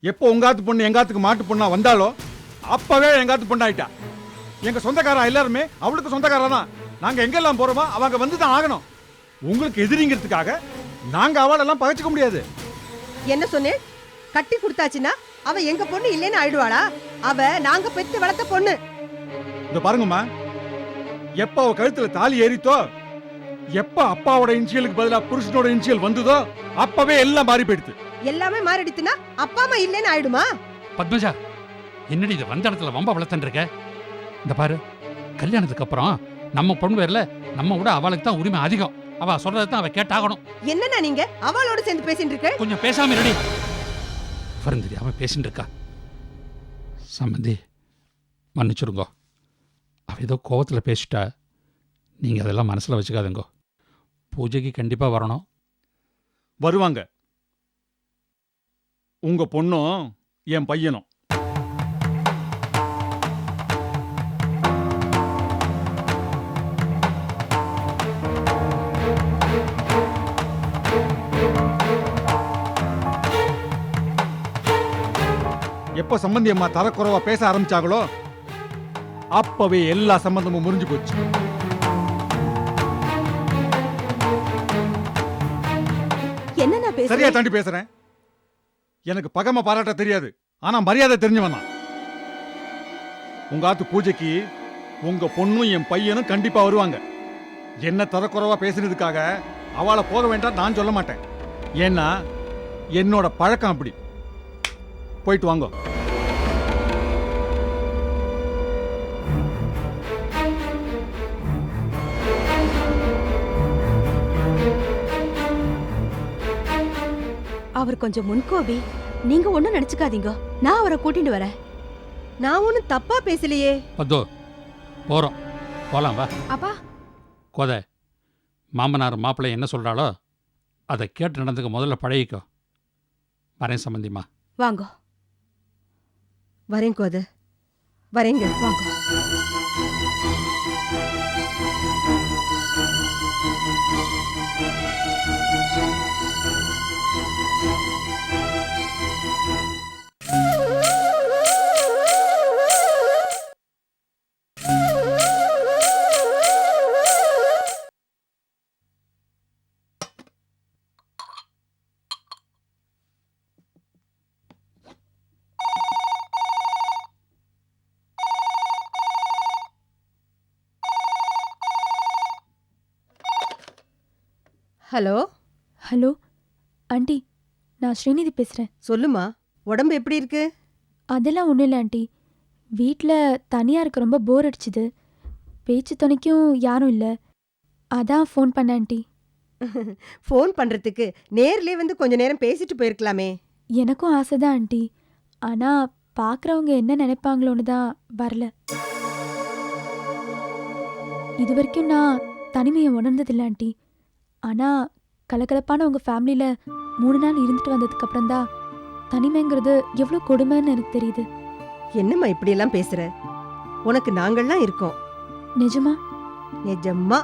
எப்போ உங்காத்து பொண்ணு எங்காத்துக்கு மாட்டு பொண்ணா வந்தாலோ அப்பவே எங்காத்து பொண்ணாயிட்டா. எங்க சொந்தக்காரா எல்லாருமே அவளுக்கு சொந்தக்காரா தான். நாங்க எங்கெல்லாம் போறோமோ அவங்க வந்து தான் ஆகணும். உங்களுக்கு எதிரிங்கிறதுக்காக நாங்க அவளெல்லாம் பகைச்சிக்க முடியாது. என்ன சொன்னேன்? கட்டி கொடுத்தாச்சுன்னா அவ எங்க பொண்ணு இல்லைன்னு ஆயிடுவாளா? அவ நாங்க பெத்து வளர்த்த பொண்ணு. இந்த பாருங்கம்மா, எப்ப அவ கழுத்துல தாலி ஏறித்தோ, எப்ப அப்பாவோட இன்சியலுக்கு பதிலா புருஷனோட இன்சியல் வந்ததோ அப்பவே எல்லாம் மாறி போயிடுது. எல்லாமே மாறிடுச்சுன்னா அப்பா அம்மா இல்லைன்னு ஆயிடுமா? பத்மஜா, என்னடி இது வந்த இடத்துல வம்ப வளர்த்துன்னு இருக்க? இந்த பாரு, கல்யாணத்துக்கு அப்புறம் நம்ம பொண்ணு பேர்ல நம்ம விட அவளுக்கு தான் உரிமை அதிகம். அவ சொல்றதை தான் அவ கேட்டாகணும். என்னன்னா நீங்க அவளோட சேர்ந்து பேசிட்டு இருக்க? கொஞ்சம் பேசாம இருடி. வருந்தரி அவன் பேசிட்டு இருக்கா. சம்பந்தி மன்னிச்சிருங்கோ, அவ ஏதோ கோவத்தில் பேசிட்டா. நீங்க அதெல்லாம் மனசுல வச்சுக்காதுங்கோ. பூஜைக்கு கண்டிப்பா வரணும். வருவாங்க. உங்க பொண்ணும் என் பையனும். எப்ப சம்பந்தி அம்மா தரக்குறைவா பேச ஆரம்பிச்சாங்களோ அப்பவே எல்லா சம்பந்தமும் முறிஞ்சு போச்சு. என்ன நான் சரியா பேசுறேன்? தாண்டி பேசுறேன். எனக்கு பகம பாராட்ட தெரியாது, ஆனா மரியாதை தெரிஞ்சவன் தான். உங்க ஆத்து பூஜைக்கு உங்க பொண்ணும் என் பையனும் கண்டிப்பா வருவாங்க. என்ன தரக்குறைவா பேசினதுக்காக அவளை போக வேண்டாம் நான் சொல்ல மாட்டேன். ஏன்னா என்னோட பழக்கம் அப்படி. போயிட்டு வாங்க. அவர் கொஞ்சம் முன்கோபி. நீங்க ஒண்ணும் நினைச்சுக்காதீங்க, நான் அவரை கூட்டிட்டு வரேன். நான் ஒண்ணும் தப்பா பேசலையே. பத்தோ போறோம், போலாம் வா. அப்பா, கோதை, மாமனார் மாப்பிள்ளை என்ன சொல்றாளோ அதை கேட்டு நடந்துக்க முதல்ல பழகிக்கோ. வரேன் சம்பந்திமா. வாங்க வரேன் கோத, வரேங்க. வாங்க. ஹலோ ஹலோ ஆண்டி, நான் ஸ்ரீநிதி பேசுகிறேன். சொல்லுமா, உடம்பு எப்படி இருக்கு? அதெல்லாம் ஒன்றும் இல்லை ஆண்டி. வீட்டில் தனியாக இருக்க ரொம்ப போர் அடிச்சுது. பேச்சு துணைக்கும் யாரும் இல்லை, அதான் ஃபோன் பண்ண ஆண்டி. ஃபோன் பண்றதுக்கு நேர்லயே வந்து கொஞ்ச நேரம் பேசிட்டு போயிருக்கலாமே. எனக்கும் ஆசை தான் ஆண்டி, ஆனால் பார்க்குறவங்க என்ன நினைப்பாங்களோன்னு தான் வரல. இது வரைக்கும் நான் தனிமையை உணர்ந்ததில்லை ஆண்டி. ஆனால் கலகலப்பான உங்கள் ஃபேமிலியில் 3 நாள் இருந்துட்டு வந்ததுக்கப்புறம் தான் தனிமைங்கிறது எவ்வளோ கொடுமைன்னு எனக்கு தெரியுது. என்னம்மா இப்படியெல்லாம் பேசுற? உனக்கு நாங்கள்லாம் இருக்கோம். நிஜமா? நிஜம்மா.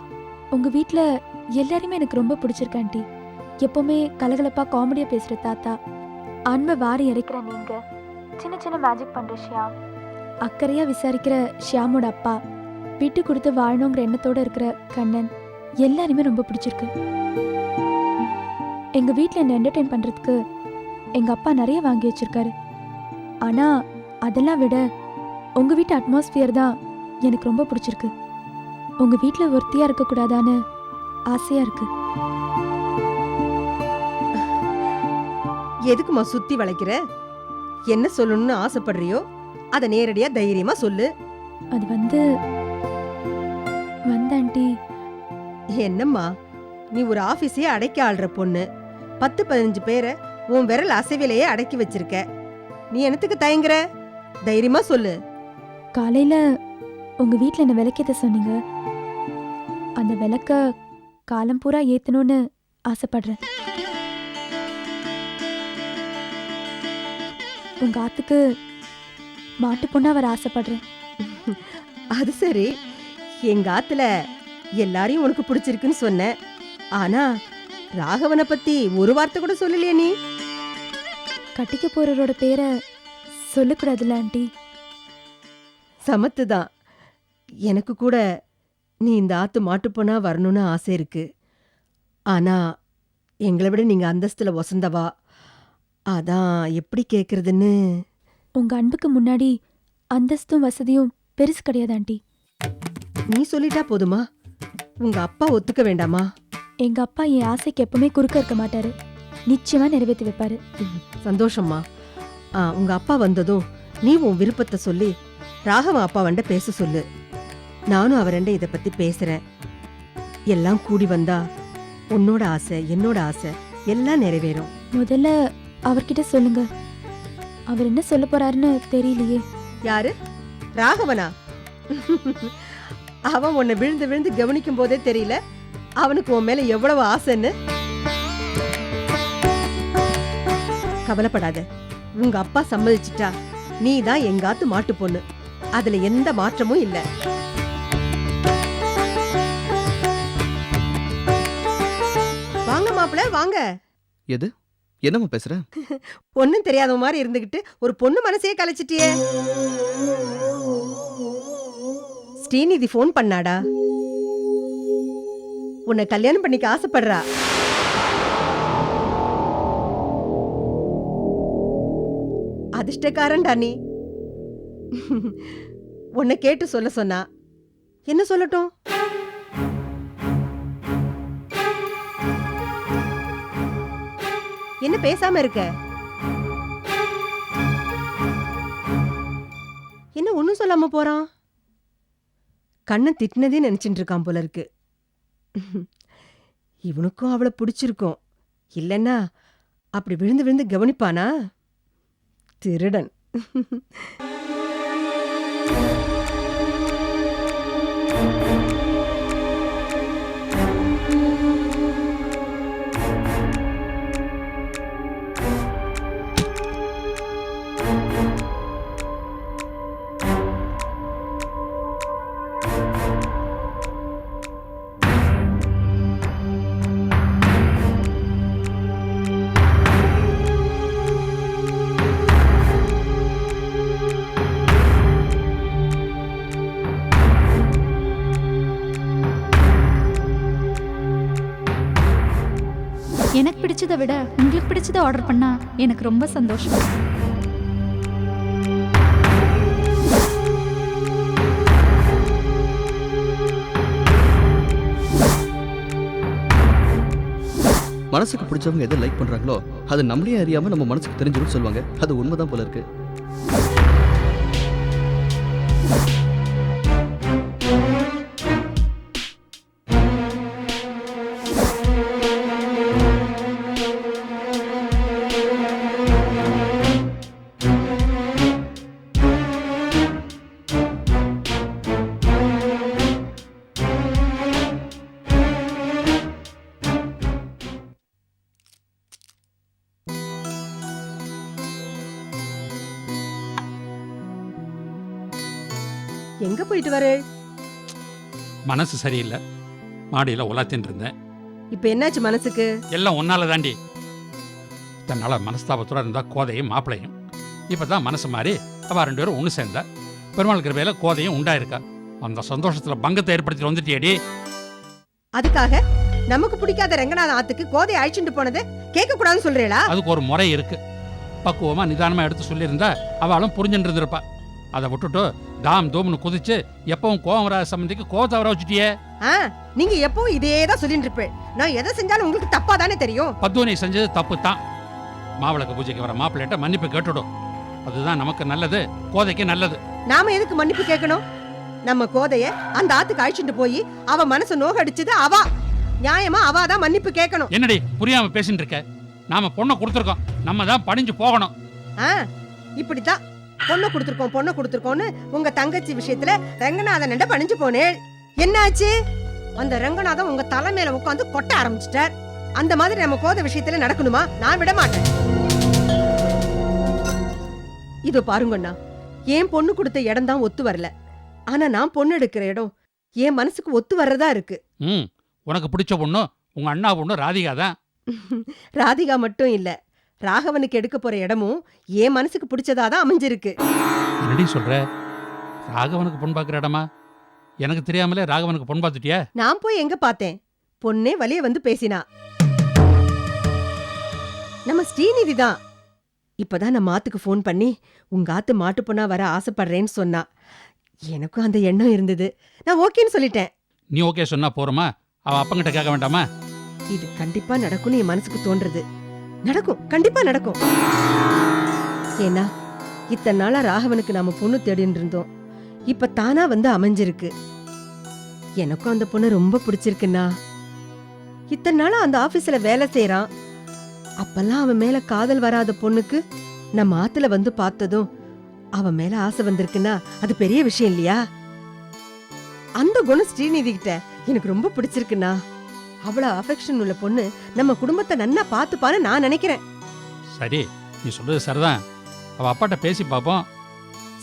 உங்கள் வீட்டில் எல்லாருமே எனக்கு ரொம்ப பிடிச்சிருக்கு ஆண்டி. எப்போவுமே கலகலப்பாக காமெடியாக பேசுகிற தாத்தா, அன்பை வாரி இறைக்கிற நீங்கள், சின்ன சின்ன மேஜிக் பண்ணுற ஷியாம், அக்கறையாக விசாரிக்கிற ஷியாமோட அப்பா, விட்டு கொடுத்து வாழணுங்கிற எண்ணத்தோடு இருக்கிற கண்ணன், எல்லாருமே ரொம்ப பிடிச்சிருக்கு. எங்கள் வீட்டில் என்னை என்டர்டெயின் பண்ணுறதுக்கு எங்கள் அப்பா நிறைய வாங்கி வச்சிருக்காரு. ஆனால் அதெல்லாம் விட உங்கள் வீட்டு அட்மாஸ்பியர் தான் எனக்கு ரொம்ப பிடிச்சிருக்கு. உங்கள் வீட்டில் ஒருத்தியாக இருக்கக்கூடாதான்னு ஆசையாக இருக்கு. எதுக்குமா சுத்தி வளைக்கிற? என்ன சொல்லணும்னு ஆசைப்படுறியோ அதை நேரடியா தைரியமா சொல்லு. அது வந்து ஆண்டி, என்னம்மா, நீ ஒரு ஆபீஸையே அடக்கி ஆள்ற பொண்ணு. 10-15 பேரை உன் விரல் அசைவிலேயே அடக்கி வச்சிருக்க. நீ என்னத்துக்கு தயங்குற? தைரியமா சொல்லு. காலையில் உங்கள் வீட்டில் என்ன விளக்கேற்ற சொன்னீங்க. அந்த விளக்க காலம் பூரா ஏற்றணும்னு ஆசைப்படுறேன். உங்கள் ஆத்துக்கு மாட்டு பொண்ணா வர ஆசைப்படுறேன். அது சரி, எங்க ஆத்துல எல்லாரையும் உனக்கு பிடிச்சிருக்குன்னு சொன்ன. ஆனா ராகவனை பத்தி ஒரு வார்த்தை கூட சொல்லலையே நீ. கட்டிக்க போறவரோட பேரை சொல்லக்கூடாதுல்ல ஆண்டி? சமத்து தான். எனக்கு கூட நீ இந்த ஆத்து மாட்டுப்பொண்ணா வரணும்னு ஆசை இருக்கு. ஆனா எங்களை விட நீங்க அந்தஸ்துல வசந்தவா. அதான் எப்படி கேக்குறதுன்னு. உங்க அன்புக்கு முன்னாடி அந்தஸ்தும் வசதியும் பெருசு கிடையாது ஆண்டி. நீ சொல்லிட்டா போதுமா? உங்க அப்பா ஒத்துக்க வேண்டாமா? எங்க அப்பா என் ஆசைக்கு எப்பவுமே குறுக்க இருக்க மாட்டாரு. நிச்சயமா நிறைவேற்றி வைப்பாரு. சந்தோஷம்மா. உங்க அப்பா வந்ததும் நீ உன் விருப்பத்தை சொல்லி ராகவன் அப்பா வண்ட பேச சொல்லு. நானும் அவரண்ட இதை பத்தி பேசுறேன். எல்லாம் கூடி வந்தா உன்னோட ஆசை என்னோட ஆசை எல்லாம் நிறைவேறும். முதல்ல அவர்கிட்ட சொல்லுங்க. அவர் என்ன சொல்ல போறாருன்னு தெரியலையே. யாரு? ராகவனா? அவன் உன்னை விழுந்து விழுந்து கவனிக்கும் போதே தெரியல அவனுக்கு உன் மேல எவ்வளவு ஆசைன்னு. கவலைப்படாத. உங்க அப்பா சம்மதிச்சிட்டா நீ தான் எங்காத்து மாட்டு பொண்ணு. அதுல எந்த மாற்றமும் இல்ல. வாங்க மாப்பிள்ள வாங்க. எது? என்னம்மா பேசுற? ஒன்னும் தெரியாத மாதிரி இருந்துகிட்டு ஒரு பொண்ணு மனசையே கலைச்சிட்டியே. ஸ்ரீநிதி போன் பண்ணாடா. உன்னை கல்யாணம் பண்ணிக்க ஆசைப்படுறா. அதிர்ஷ்டக்காரன்டா நீ. உன்னை கேட்டு சொல்ல சொன்னா என்ன சொல்லட்டும்? என்ன பேசாம இருக்க? என்ன ஒண்ணும் சொல்லாம போறான்? கண்ணன் திட்டினதே நினைச்சிட்டு இருக்கான் போல இருக்கு. இவனுக்கும் அவளை பிடிச்சிருக்கும். இல்லைன்னா அப்படி விழுந்து விழுந்து கவனிப்பானா? திருடன். எனக்கு பிடிச்சதை விட உங்களுக்கு பிடிச்சதை ஆர்டர் பண்ணா எனக்கு ரொம்ப சந்தோஷம். மனசுக்கு பிடிச்சவங்க எதை லைக் பண்றாங்களோ அது நம்மளே அறியாம நம்ம மனசுக்கு தெரிஞ்சிடும் சொல்லுவாங்க. அது உண்மைதான் போல இருக்கு. எங்க போயிட்டு வர? மனசு சரியில்லை, மாடியில் உலாத்தின்னு இருந்தேன். இப்ப என்னாச்சு மனசுக்கு? எல்லாம் ஒன்னால தாண்டி. தன்னால மனஸ்தாபத்தோட இருந்தா கோதையும் மாப்பிளையும். இப்பதான் மனசு மாறி அவ 2 பேரும் ஒன்று சேர்ந்தா. பெருமாள் கிருபையில கோதையும் உண்டாயிருக்கா. அந்த சந்தோஷத்துல பங்கத்தை ஏற்படுத்தி வந்துட்டியடி. அதுக்காக நமக்கு பிடிக்காத ரங்கநாத ஆத்துக்கு கோதை அழிச்சுட்டு போனது கேட்க கூடாதுன்னு சொல்றீங்களா? அதுக்கு ஒரு முறை இருக்கு. பக்குவமா நிதானமா எடுத்து சொல்லியிருந்தா அவளும் புரிஞ்சுட்டு இருந்திருப்பா. அதை விட்டுட்டு தாம் தூம்னு குதிச்சு எப்பவும் கோவம் வராத சம்பந்திக்கு கோவத்தை வர வச்சுட்டியே. நீங்க எப்பவும் இதேதான் சொல்லிட்டு இருப்பேன். நான் எதை செஞ்சாலும் உங்களுக்கு தப்பா தானே தெரியும். பத்துவனை செஞ்சது தப்பு தான். மாவிளக்கு பூஜைக்கு வர மாப்பிள்ளைட்ட மன்னிப்பு கேட்டுடும். அதுதான் நமக்கு நல்லது, கோதைக்கு நல்லது. நாம எதுக்கு மன்னிப்பு கேட்கணும்? நம்ம கோதைய அந்த ஆத்துக்கு அழிச்சுட்டு போய் அவ மனசு நோகடிச்சது அவ. நியாயமா அவாதான் மன்னிப்பு கேட்கணும். என்னடி புரியாம பேசிட்டு இருக்க? நாம பொண்ணை கொடுத்துருக்கோம், நம்ம தான் பணிஞ்சு போகணும். இப்படித்தான் பொண்ணை கொடுத்துருக்கோம்னு உங்க தங்கச்சி விஷயத்துல ரங்கநாதன் பணிஞ்சு போனேன். என்னாச்சு? அந்த ரங்கநாதன் உங்க தலை மேல உட்காந்து கொட்ட ஆரம்பிச்சிட்டார். அந்த மாதிரி நம்ம கோதை விஷயத்துல நடக்கணுமா? நான் விட மாட்டேன். இதோ பாருங்கண்ணா, என் பொண்ணு கொடுத்த இடம் தான் ஒத்து வரல. ஆனா நான் பொண்ணு எடுக்கிற இடம் என் மனசுக்கு ஒத்து வர்றதா இருக்கு. உனக்கு பிடிச்ச பொண்ணு உங்க அண்ணா பொண்ணு ராதிகா தான். ராதிகா மட்டும் இல்ல, ராகவனுக்கு எடுக்க போற இடமும் என் மனசுக்கு பிடிச்சதாதான் அமைஞ்சிருக்கு. என்னடி சொல்ற? ராகவனுக்கு பொண்ணு பார்க்குற இடமா? எனக்கு தெரியாமலே ராகவனுக்கு பொண்ணு பார்த்துட்டியா? நான் போய் எங்க பார்த்தேன்? பொண்ணே வலிய வந்து பேசினா. நம்ம ஸ்ரீநிதி தான். இப்பதான் நான் மாத்துக்கு ஃபோன் பண்ணி உங்க ஆத்து மாட்டு பொண்ணா வர ஆசைப்படுறேன்னு சொன்னா. எனக்கும் அந்த எண்ணம் இருந்தது. நான் ஓகேன்னு சொல்லிட்டேன். நீ ஓகே சொன்னா போறோமா? அவ அப்பங்கிட்ட கேட்க வேண்டாமா? இது கண்டிப்பா நடக்கும்னு என் மனசுக்கு தோன்றது. நடக்கும், கண்டிப்பா நடக்கும். ஏன்னா இத்தனை நாளா ராகவனுக்கு நாம பொண்ணு தேடின்னு இருந்தோம். இப்ப தானா வந்து அமைஞ்சிருக்கு. எனக்கும் அந்த பொண்ணு ரொம்ப பிடிச்சிருக்குன்னா. இத்தனை நாளா அந்த ஆபீஸ்ல வேலை செய்யறான். அப்பெல்லாம் அவன் மேல காதல் வராத பொண்ணுக்கு நம்ம ஆத்துல வந்து பார்த்ததும் அவன் மேல ஆசை வந்திருக்குன்னா அது பெரிய விஷயம் இல்லையா? அந்த குணம் ஸ்ரீநிதி கிட்ட எனக்கு ரொம்ப பிடிச்சிருக்குன்னா. அவ்வளவு அஃபெக்ஷன் உள்ள பொண்ணு நம்ம குடும்பத்தை நன்னா பாத்துப்பான்னு நான் நினைக்கிறேன். சரி, நீ சொல்றது சரிதான். அவ அப்பாட்ட பேசி பார்ப்போம்.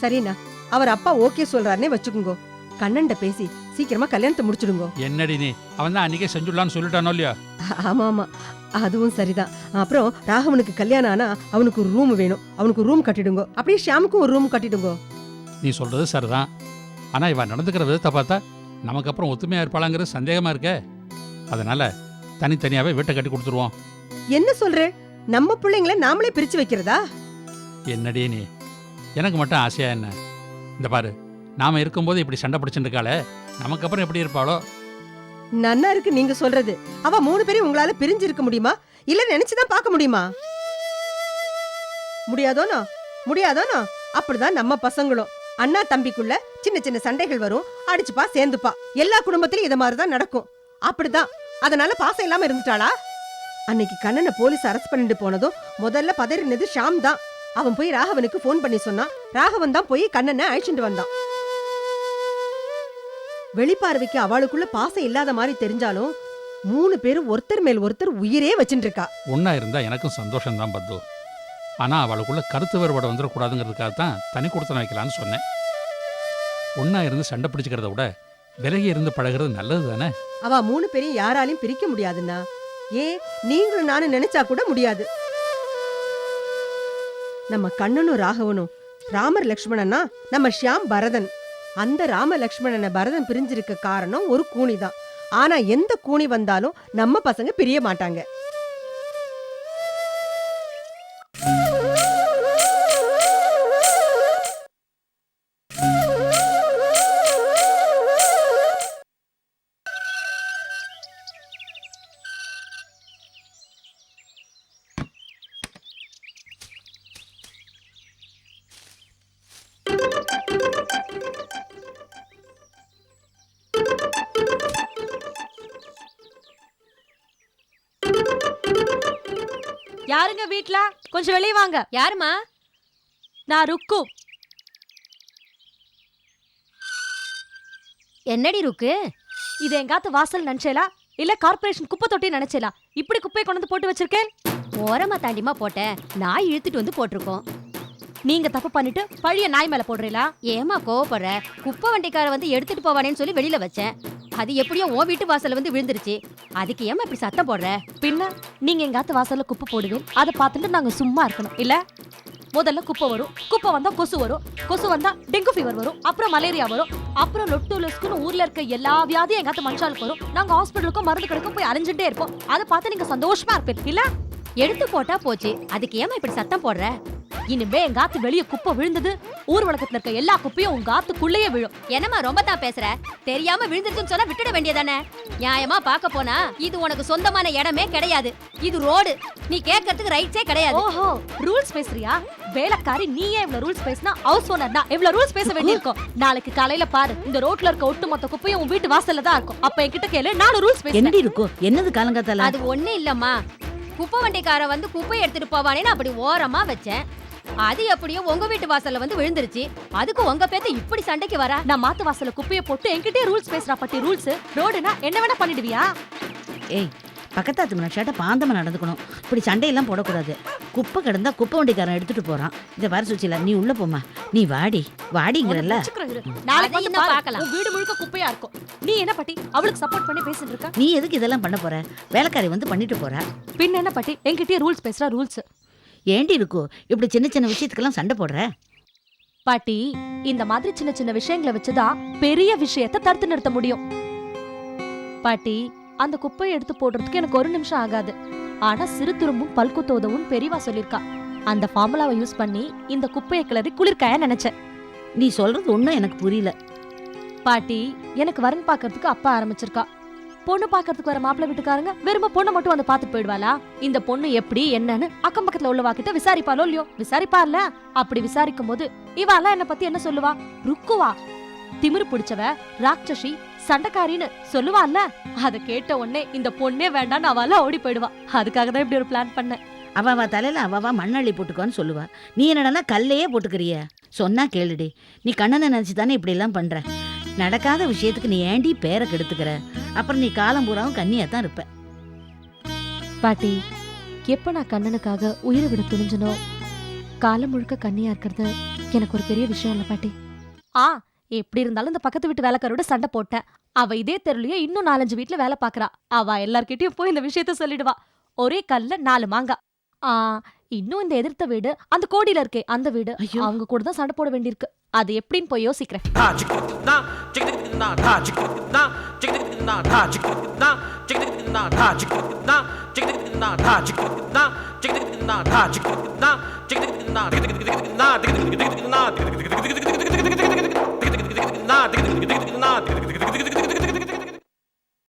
சரிண்ணா, அவர் அப்பா ஓகே சொல்றாருன்னே வச்சுக்குங்கோ. கண்ணன்ட பேசி சீக்கிரமா கல்யாணத்தை முடிச்சிடுங்கோ. என்னடி நீ? அவன் தான் அன்னைக்கே செஞ்சுடலான்னு சொல்லிட்டானோ இல்லையா? ஆமா ஆமா, அதுவும் சரிதான். அப்புறம் ராகவனுக்கு கல்யாணம் ஆனா அவனுக்கு ஒரு ரூம் வேணும். அவனுக்கு ரூம் கட்டிடுங்கோ. அப்படியே ஷியாமுக்கும் ஒரு ரூம் கட்டிடுங்கோ. நீ சொல்றது சரிதான். ஆனா இவ நடந்துக்கிற விதத்தை பார்த்தா நமக்கு அப்புறம் ஒத்துமையா இருப்பாளாங்கிறது சந்தேகமா இருக்கே. அதனால தனித்தனியாவே வீட்டை கட்டி கொடுத்துருவோம். என்ன சொல்ற? நம்ம பிள்ளைங்களை நாமளே பிரிச்சு வைக்கிறதா? என்னடி நீ? எனக்கு மட்டும் ஆசையா என்ன? இந்த பாரு, நாம இருக்கும்போது இப்படி சண்டை பிடிச்சுட்டு இருக்காளே, நமக்கு அப்புறம் எப்படி இருப்பாளோ? நன்னா இருக்கு நீங்க சொல்றது. அவ 3 பேரையும் உங்களால பிரிஞ்சு இருக்க முடியுமா? இல்ல நினைச்சுதான் பார்க்க முடியுமா? முடியாதோனா? முடியாதோனா? அப்படிதான் நம்ம பசங்களும். அண்ணா தம்பிக்குள்ள சின்ன சின்ன சண்டைகள் வரும். அடிச்சுப்பா சேர்ந்துப்பா. எல்லா குடும்பத்திலும் இத மாதிரிதான் நடக்கும். அப்படிதான். அதனால பாசம் இல்லாம இருந்துட்டாளா? அன்னைக்கு கண்ணனை போலீஸ் அரெஸ்ட் பண்ணிட்டு போனதும் முதல்ல பதறினது ஷாம் தான். அவன் போய் ராகவனுக்கு போன் பண்ணி சொன்னான். ராகவன் தான் போய் கண்ணனை அழைச்சிட்டு வந்தான். வெளிப்பார்வைக்கு அவளுக்குள்ள பாசம் இல்லாத மாதிரி தெரிஞ்சாலும் 3 பேரும் ஒருத்தர் மேல் ஒருத்தர் உயிரே வச்சுட்டு இருக்கா. ஒன்னா இருந்தா எனக்கும் சந்தோஷம் தான் பத்து. ஆனா அவளுக்குள்ள கருத்து வேறுபாடு வந்துடக்கூடாதுங்கிறதுக்காக தான் தனி கொடுத்தன வைக்கலான்னு சொன்னேன். ஒன்னா இருந்து சண்டை பிடிச்சுக்கிறத விட விலகி இருந்து பழகிறது நல்லது தானே? அவ 3 பேரையும் யாராலையும் பிரிக்க முடியாதுன்னா. ஏன் நீங்களும் நானும் நினைச்சா கூட முடியாது. நம்ம கண்ணனும் ராகவனும் ராமர் லக்ஷ்மணனா, நம்ம ஷியாம் பரதன். அந்த ராம லக்ஷ்மணனை பரதன் பிரிஞ்சிருக்க காரணம் ஒரு கூனி தான். ஆனா எந்த கூனி வந்தாலும் நம்ம பசங்க பிரிய மாட்டாங்க. யாருங்க வீட்ல? கொஞ்சம் வெளியே வாங்க. யாருமா? நான் ருக்கு. என்னடி ருக்கு? இது எங்காத்து வாசல் நினைச்சேலா இல்ல கார்ப்பரேஷன் குப்பை தொட்டி நினைச்சேலா? இப்படி குப்பையை கொண்டு வந்து போட்டு வச்சிருக்கேன். ஓரமா தாண்டிமா போட்டேன். நாய் இழுத்துட்டு வந்து போட்டிருக்கோம். நீங்க தப்பு பண்ணிட்டு பழைய நாய் மேல போடுறீங்களா? ஏமா கோவப்படுற? குப்பை வண்டிக்கார வந்து எடுத்துட்டு போவானேன்னு சொல்லி வெளியில வச்சேன். அது எப்படியோ உன் வீட்டு வாசல்ல வந்து விழுந்துருச்சு. அதுக்கு ஏமா இப்படி சத்தம் போடுற? பின்ன நீங்க எங்காத்து வாசல்ல குப்பை போடுவீங்க, அதை பார்த்துட்டு நாங்க சும்மா இருக்கணும் இல்ல? முதல்ல குப்பை வரும், குப்பை வந்தா கொசு வரும், கொசு வந்தா டெங்கு ஃபீவர் வரும், அப்புறம் மலேரியா வரும், அப்புறம் லொட்டு லொஸ்குன்னு ஊர்ல இருக்க எல்லா வியாதியும் எங்காத்து மனுஷாலுக்கு வரும். நாங்க ஹாஸ்பிட்டலுக்கும் மருந்து கடைக்கும் போய் அலைஞ்சுட்டே இருப்போம். அதை பார்த்து நீங்க சந்தோஷமா இருப்பீங்க இல்ல? எடுத்து போட்டா போச்சு. அதுக்கு ஏமா இப்படி சத்தம் போடுற? இனிமே எங்க ஆத்து வெளிய குப்பை விழுந்தது ஊர் வழக்கத்துல இருக்க எல்லா குப்பையும் உங்க ஆத்துக்குள்ளேயே விழும். என்னமா ரொம்ப தான் பேசுற? தெரியாம விழுந்துருச்சுன்னு சொன்னா விட்டுட வேண்டியதானே? நியாயமா பார்க்க போனா இது உனக்கு சொந்தமான இடமே கிடையாது. இது ரோடு. நீ கேட்கறதுக்கு ரைட்ஸே கிடையாது. ஓஹோ, ரூல்ஸ் பேசுறியா? வேலைக்காரி நீயே இவ்வளவு ரூல்ஸ் பேசினா ஹவுஸ் ஓனர்னா எவ்வளவு ரூல்ஸ் பேச வேண்டியிருக்கும். நாளைக்கு காலையில பாரு, இந்த ரோட்ல இருக்க ஒட்டுமொத்த குப்பையும் உன் வீட்டு வாசல்ல தான் இருக்கும். அப்ப என்கிட்ட கேளு, நானும் ரூல்ஸ் பேசுறேன். என்னடி இருக்கும்? என்னது காலங்காத்தால? அது ஒண்ணு இல்லம்மா. குப்பை வண்டிக்கார வந்து குப்பை எடுத்துட்டு போவானேன்னு அப்படி ஓரமா வச்சேன். அது எப்படியோ உங்க வீட்டு வாசல்ல வந்து விழுந்துருச்சு. அதுக்கு உங்க பேத்த இப்படி சண்டைக்கு வர? நான் மாத்து வாசல்ல குப்பையை போட்டு என்கிட்டே ரூல்ஸ் பேசுறா பட்டி. ரூல்ஸ் ரோடுனா என்ன வேணா பண்ணிடுவியா? ஏய், பக்கத்தாத்து மனுஷாட்ட பாந்தமா நடந்துக்கணும். இப்படி சண்டையெல்லாம் போடக்கூடாது. குப்பை கிடந்தா குப்பை வண்டிக்காரன் எடுத்துட்டு போறான். இதை வர சுச்சில நீ உள்ள போமா. நீ வாடி வாடிங்கிறல்ல. நாளைக்கு அதை வந்து இன்னும் பாரு, பார்க்கலாம். உன் வீடு முழுக்க குப்பையா இருக்கும். நீ என்ன பட்டி அவளுக்கு சப்போர்ட் பண்ணி பேசிட்டு இருக்க? நீ எதுக்கு இதெல்லாம் பண்ண போற? வேலைக்காரி வந்து பண்ணிட்டு போறா. பின்ன என்ன பட்டி என்கிட்டயே ரூல்ஸ் பேசுறா? ரூல்ஸ் ஏண்டி இருக்கோ இப்படி சின்ன சின்ன விஷயத்துக்கெல்லாம் சண்டை போடுற? பாட்டி, இந்த மாதிரி சின்ன சின்ன விஷயங்களை வச்சுதான் பெரிய விஷயத்தை தடுத்து நிறுத்த முடியும். பாட்டி, அந்த குப்பையை எடுத்து போடுறதுக்கு எனக்கு 1 நிமிஷம் ஆகாது. ஆனா சிறு துரும்பும் பல்குத்த உதவும் பெரியவா சொல்லிருக்கா. அந்த ஃபார்முலாவை யூஸ் பண்ணி இந்த குப்பையை கிளறி குளிர்காய நினைச்சேன். நீ சொல்றது ஒன்றும் எனக்கு புரியல. பாட்டி, எனக்கு வரன் பாக்குறதுக்கு அப்பா ஆரம்பிச்சிருக்கா. பொண்ணு பாக்குறதுக்கு வர மாப்பிள்ளை வீட்டுக்காரங்க வெறும் பொண்ணை மட்டும் வந்து பாத்துட்டு போயிடுவாளா? இந்த பொண்ணு எப்படி என்னன்னு அக்கம் பக்கத்துல உள்ளவா கிட்ட விசாரிப்பாலோ இல்லையோ? விசாரிப்பால. அப்படி விசாரிக்கும் போது இவாலாம் என்ன பத்தி என்ன சொல்லுவா? ருக்குவா, திமிரு பிடிச்சவ, ராட்சசி, சண்டைக்காரின்னு சொல்லுவாள்ல. அதை கேட்ட உடனே இந்த பொண்ணே வேண்டான்னு அவளா ஓடி போயிடுவா. அதுக்காக தான் இப்படி ஒரு பிளான் பண்ணேன். அவ தலையில அவ மண்ணள்ளி போட்டுக்கோன்னு சொல்லுவா. நீ என்னடா கல்லையே போட்டுக்கிறிய? சொன்னா கேளுடி. நீ கண்ணனை நினைச்சு தானே இப்படி எல்லாம் பண்ற. நடக்காத விஷயத்துக்கு நீ ஏண்டி பேரை கெடுத்துக்கிற? அப்புறம் நீ காலம் பூராவும் கண்ணியா தான் இருப்ப. பாட்டி, எப்ப நான் கண்ணனுக்காக உயிரை விட துணிஞ்சனோ, காலம் முழுக்க கண்ணியா இருக்கிறது எனக்கு ஒரு பெரிய விஷயம் இல்ல பாட்டி. எப்படி இருந்தாலும் இந்த பக்கத்து வீட்டு வேலைக்காரோட சண்டை போட்டேன். அவ இதே தெருலயே இன்னும் 4-5 வீட்டுல வேலை பாக்குறா. அவ எல்லார்கிட்டயும் போய் இந்த விஷயத்த சொல்லிடுவா. ஒரே கல்ல 4 மாங்காய். இன்னும் இந்த எதிர்த்த வீடு, அந்த கோடியில இருக்கே அந்த வீடு, அவங்க கூட தான் சண்டை போட வேண்டியிருக்கு. அது எப்படின்னு போய் யோசிக்கிறேன். na